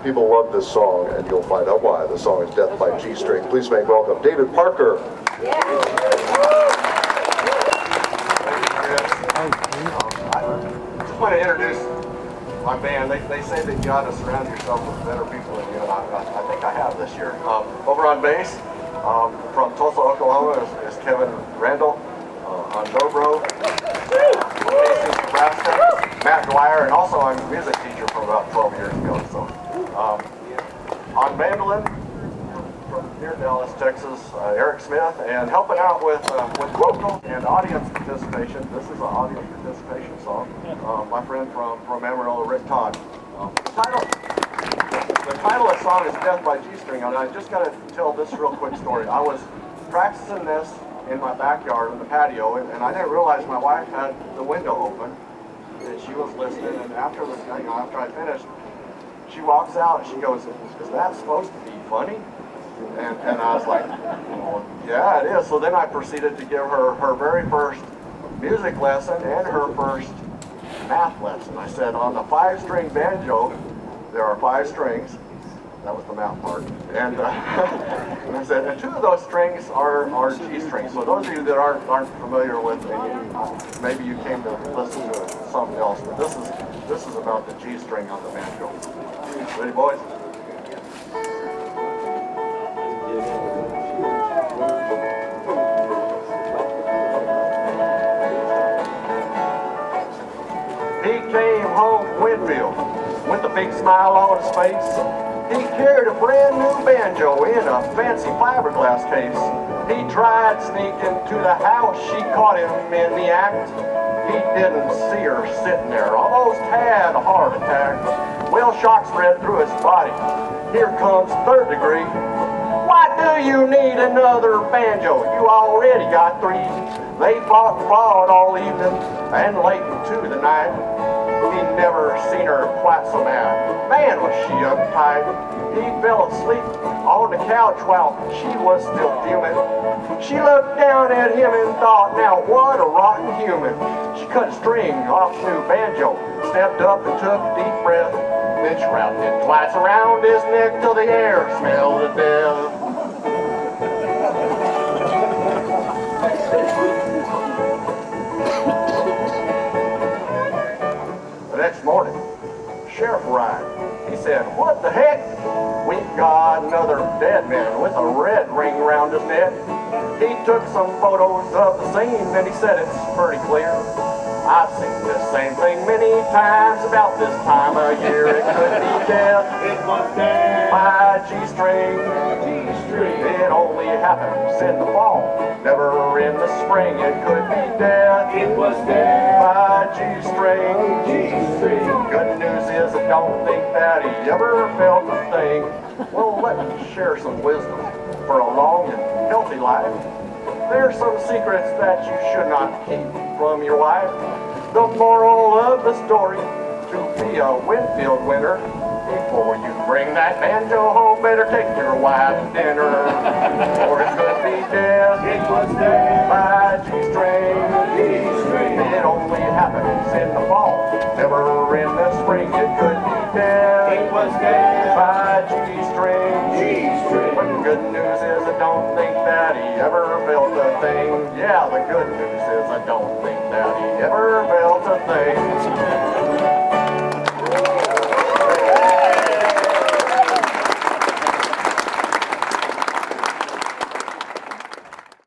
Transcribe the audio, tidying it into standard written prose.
People love this song, and you'll find out why. The song is Death by G-String. Please make welcome David Parker. I just want to introduce my band. They say that you got to surround yourself with better people than you, and I think I have this year. Over on bass, from Tulsa, Oklahoma, is Kevin Randall. On dobro, Nebraska, Matt Dwyer, and also I'm a music teacher from about 12 years ago. So, on mandolin from near Dallas, Texas, Eric Smith, and helping out with vocal and audience participation. This is an audience participation song. My friend from Amarillo, Rick Todd. The title of the song is Death by G-String, and I just got to tell this real quick story. I was practicing this in my backyard in the patio, and I didn't realize my wife had the window open, and she was listening, and after I finished, she walks out and she goes, "Is that supposed to be funny?" And I was like, "Well, yeah, it is." So then I proceeded to give her her very first music lesson and her first math lesson. I said, on the 5-string banjo, there are 5 strings. That was the math part. And, and I said, and 2 of those strings are G strings. So those of you that aren't familiar with it, maybe you came to listen to something else, but this is about the G string on the banjo. Ready, boys? He came home from Winfield with a big smile on his face. He carried a brand new banjo in a fancy fiberglass case. He tried sneaking to the house, she caught him in the act. He didn't see her sitting there, almost had a heart attack. Well, shock spread through his body. Here comes 3rd degree. Why do you need another banjo? You already got 3. They fought and fought all evening and late into the night. He never seen her quite so mad. Man, was she uptight. He fell asleep on the couch while she was still fuming. She looked down at him and thought, now what a rotten human. She cut a string off the new banjo, stepped up and took a deep breath. Then she wrapped it twice around his neck till the air smelled of death. Next morning, sheriff arrived. He said, what the heck? We've got another dead man with a red ring around his neck. He took some photos of the scene and he said it's pretty clear. I've seen this same thing many times about this time of year. It could be death. It was death by G-string. G-string. It only happens in the fall, never in the spring. It could be death. It was death by G-string. G-string. Good news is I don't think that he ever felt a thing. Well, let me share some wisdom for a long and healthy life. There's some secrets that you should not keep from your wife. The moral of the story, to be a Winfield winner, before you bring that banjo home, better take your wife to dinner. Or it could be death. It was death by G-string. G-string. It only happens in the fall, never in the spring. It could be death. It was death by G-string. G-string. But the good news is I don't think that he ever felt a thing. Yeah, the good news is I don't think that he ever felt a thing.